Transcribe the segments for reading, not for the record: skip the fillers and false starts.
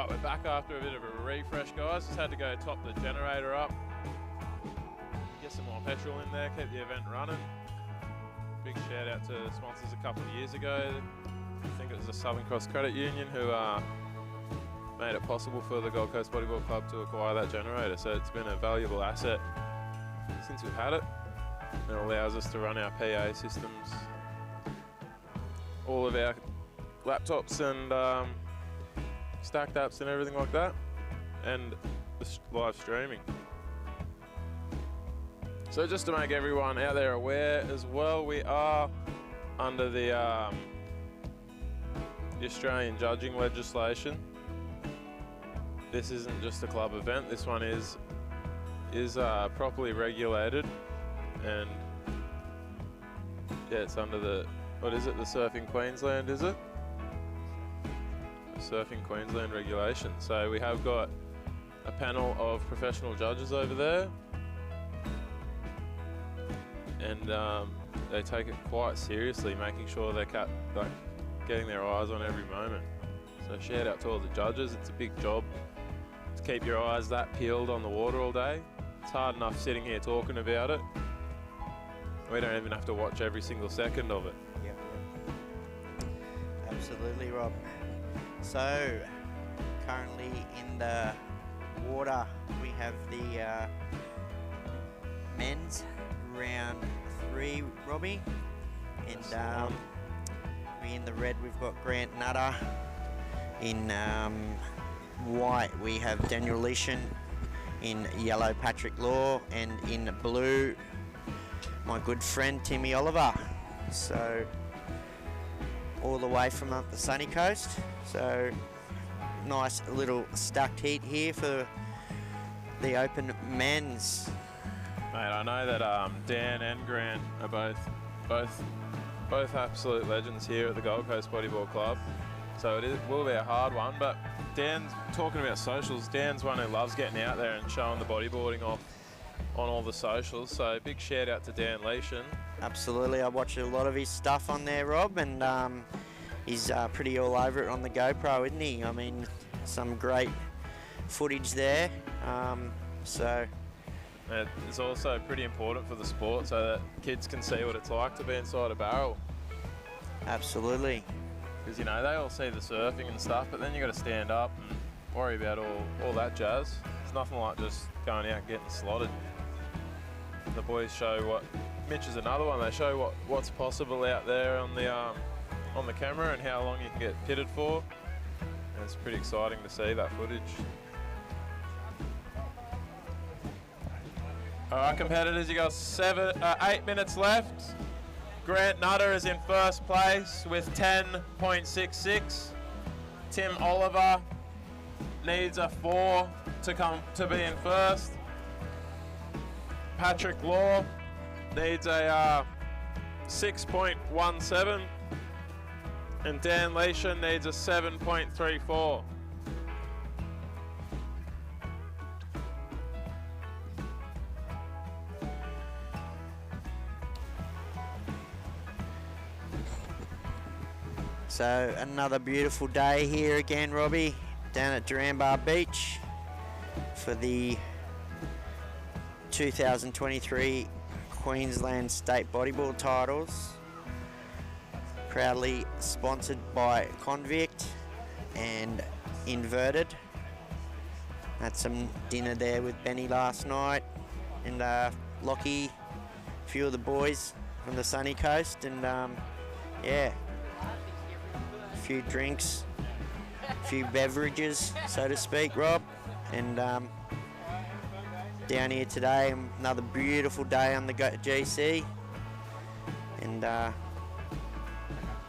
Right, we're back after a bit of a refresh, guys. Just had to go top the generator up, get some more petrol in there, keep the event running. Big shout out to sponsors a couple of years ago. I think it was the Southern Cross Credit Union who made it possible for the Gold Coast Bodyboard Club to acquire that generator. So it's been a valuable asset since we've had it. It allows us to run our PA systems, all of our laptops and stacked apps and everything like that, and the live streaming. So just to make everyone out there aware as well, we are under the Australian judging legislation. This isn't just a club event, this one is properly regulated, and yeah, it's under the, what is it, the Surfing Queensland, is it? Surfing Queensland regulation. So we have got a panel of professional judges over there, and they take it quite seriously, making sure they're getting their eyes on every moment. So shout out to all the judges. It's a big job to keep your eyes that peeled on the water all day. It's hard enough sitting here talking about it. We don't even have to watch every single second of it. Yeah, absolutely, Rob. So, currently in the water, we have the men's round 3, Robbie. And in the red, we've got Grant Nutter. In white, we have Daniel Leishon. In yellow, Patrick Law. And in blue, my good friend Timmy Oliver. So, all the way from up the sunny coast. So, nice little stacked heat here for the open men's. Mate, I know that Dan and Grant are both absolute legends here at the Gold Coast Bodyboard Club. So it will be a hard one, but Dan's talking about socials. Dan's one who loves getting out there and showing the bodyboarding off on all the socials. So big shout out to Dan Leishon. Absolutely, I watch a lot of his stuff on there, Rob, and he's pretty all over it on the GoPro, isn't he? I mean, some great footage there. It's also pretty important for the sport so that kids can see what it's like to be inside a barrel. Absolutely. Because, you know, they all see the surfing and stuff, but then you got to stand up and worry about all that jazz. It's nothing like just going out and getting slotted. The boys show what, Mitch is another one, they show what's possible out there on the camera and how long you can get pitted for. And it's pretty exciting to see that footage. All right, competitors, you got 8 minutes left. Grant Nutter is in first place with 10.66. Tim Oliver needs a 4 to be in first. Patrick Law needs a 6.17. And Dan Leishon needs a 7.34. So another beautiful day here again, Robbie, down at Duranbah Beach for the 2023 Queensland State Bodyboard titles. Proudly sponsored by Convict and Inverted. Had some dinner there with Benny last night, and Lockie, a few of the boys from the sunny coast, and yeah, a few drinks, a few beverages, so to speak, Rob. And down here today, another beautiful day on the GC, and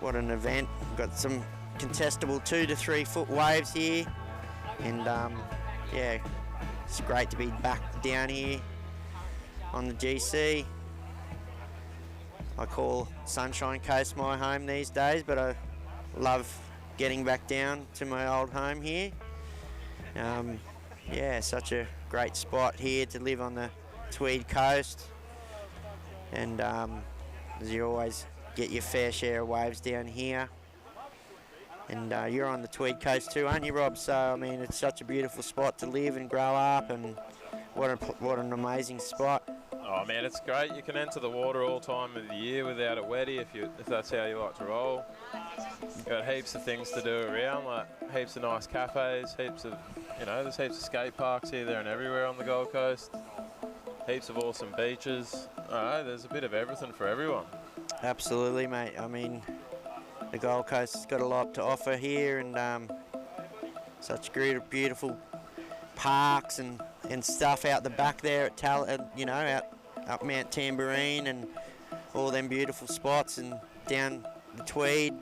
what an event. We've got some contestable 2 to 3 foot waves here, and yeah, it's great to be back down here on the GC. I call Sunshine Coast my home these days, but I love getting back down to my old home here. Yeah, such a great spot here to live on the Tweed coast, and as you always get your fair share of waves down here. And you're on the Tweed Coast too, aren't you, Rob? So, I mean, it's such a beautiful spot to live and grow up, and what an amazing spot. Oh man, it's great. You can enter the water all time of the year without it wetty if that's how you like to roll. You've got heaps of things to do around, like heaps of nice cafes, heaps of, there's heaps of skate parks here, there and everywhere on the Gold Coast. Heaps of awesome beaches. There's a bit of everything for everyone. Absolutely, mate. I mean, the Gold Coast has got a lot to offer here, and such great, beautiful parks and stuff out the back there at out up Mount Tambourine, and all them beautiful spots, and down the Tweed.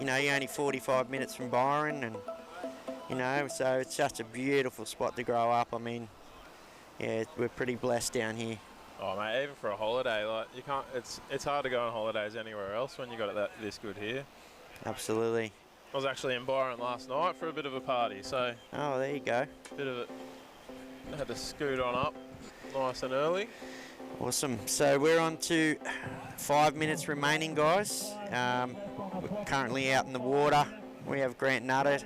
You're only 45 minutes from Byron, and so it's such a beautiful spot to grow up. I mean, yeah, we're pretty blessed down here. Oh mate, even for a holiday, like you can't. It's hard to go on holidays anywhere else when you got it this good here. Absolutely. I was actually in Byron last night for a bit of a party, so. Oh, there you go. Bit of it. Had to scoot on up, nice and early. Awesome. So we're on to 5 minutes remaining, guys. We're currently out in the water. We have Grant Nutter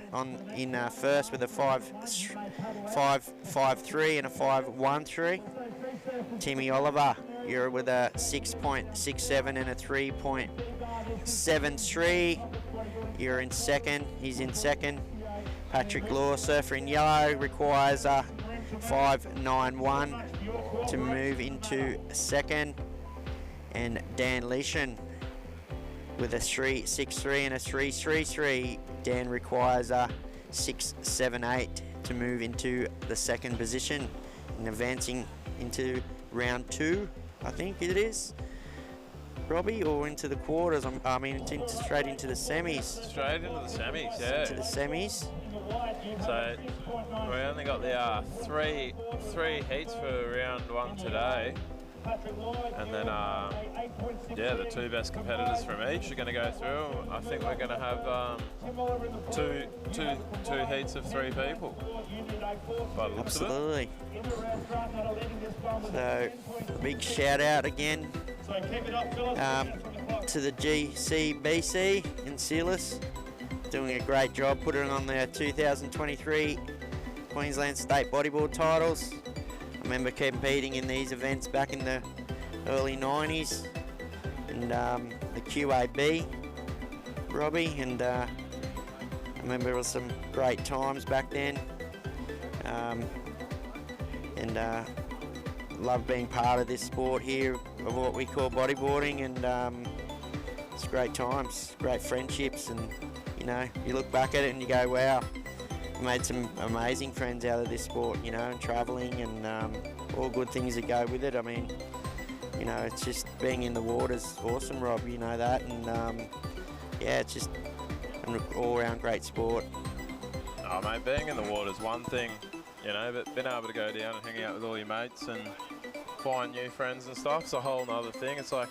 in first with a 5.53 and a 5.13. Timmy Oliver, you're with a 6.67 and a 3.73. You're in second. He's in second. Patrick Law, surfer in yellow, requires a 5.91 to move into second. And Dan Leishan with a 3.63 and a 3.33. Dan requires a 6.78 to move into the second position and advancing into round 2, I think it is, Robbie, or into the quarters. Straight into the semis. Straight into the semis, yeah. Into the semis. So we only got the three heats for round 1 today, and then the 2 best competitors from each are going to go through. I think we're going to have two heats of 3 people. By the looks Absolutely. So big shout out again to the GCBC in Sealis, doing a great job putting on their 2023 Queensland State Bodyboard titles. I remember competing in these events back in the early 90s, and the QAB, Robbie, and I remember it was some great times back then, and love being part of this sport here of what we call bodyboarding, and it's great times, great friendships, and you look back at it and you go, wow, I made some amazing friends out of this sport, and travelling and all good things that go with it. I mean, it's just being in the water's awesome, Rob, you know that, and it's just an all-round great sport. Oh mate, being in the water's one thing, but being able to go down and hang out with all your mates and find new friends and stuff, it's a whole nother thing. It's like,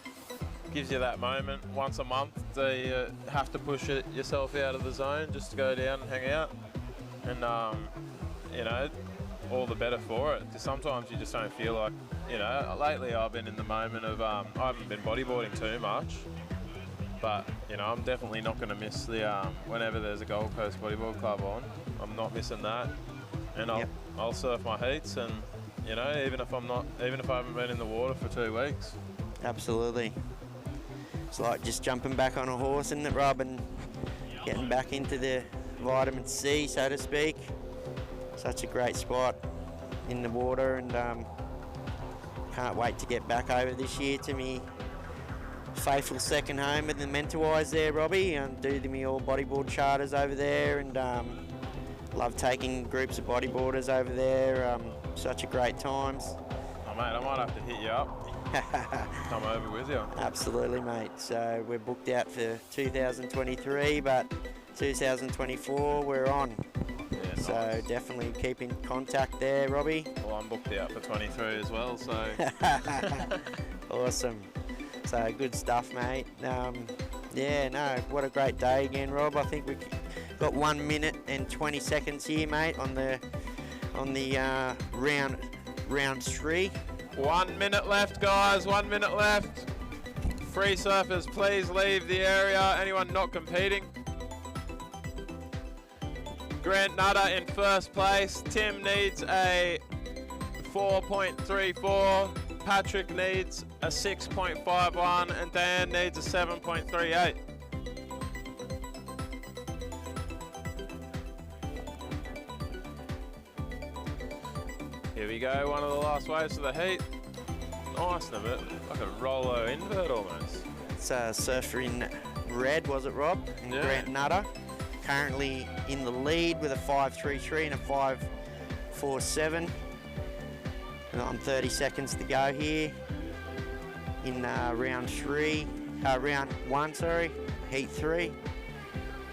gives you that moment once a month that you have to push it yourself out of the zone just to go down and hang out, and all the better for it, because sometimes you just don't feel like, lately I've been in the moment of I haven't been bodyboarding too much, but I'm definitely not going to miss the whenever there's a Gold Coast Bodyboard Club on, I'm not missing that, and I'll surf my heats, and even if I haven't been in the water for 2 weeks. Absolutely. It's like just jumping back on a horse, isn't it, Rob, and getting back into the vitamin C, so to speak. Such a great spot in the water, and can't wait to get back over this year to me faithful second home in the Mentawais there, Robbie, and do me all bodyboard charters over there, and love taking groups of bodyboarders over there. Such a great times. Oh mate, I might have to hit you up. Come over with you. Absolutely, mate. So we're booked out for 2023, but 2024 we're on. Yeah, so nice. Definitely keep in contact there, Robbie. Well, I'm booked out for 23 as well, so. Awesome. So good stuff, mate. What a great day again, Rob. I think we've got 1 minute and 20 seconds here, mate, on the round 3. 1 minute left, guys. 1 minute left. Free surfers, please leave the area. Anyone not competing? Grant Nutter in first place. Tim needs a 4.34. Patrick needs a 6.51, and Dan needs a 7.38. Here we go, one of the last waves of the heat. Nice of it, like a Rollo invert almost. It's a surfer in red, was it, Rob? And Yeah. Grant Nutter, currently in the lead with a 5.33 and a 5.47. And on 30 seconds to go here in round one, heat 3.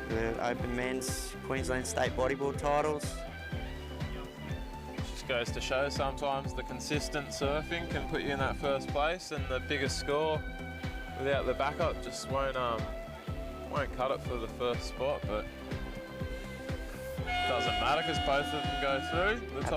The Open Men's Queensland State Bodyboard titles. Just goes to show sometimes the consistent surfing can put you in that first place, and the biggest score without the backup just won't cut it for the first spot. But doesn't matter because both of them go through. The top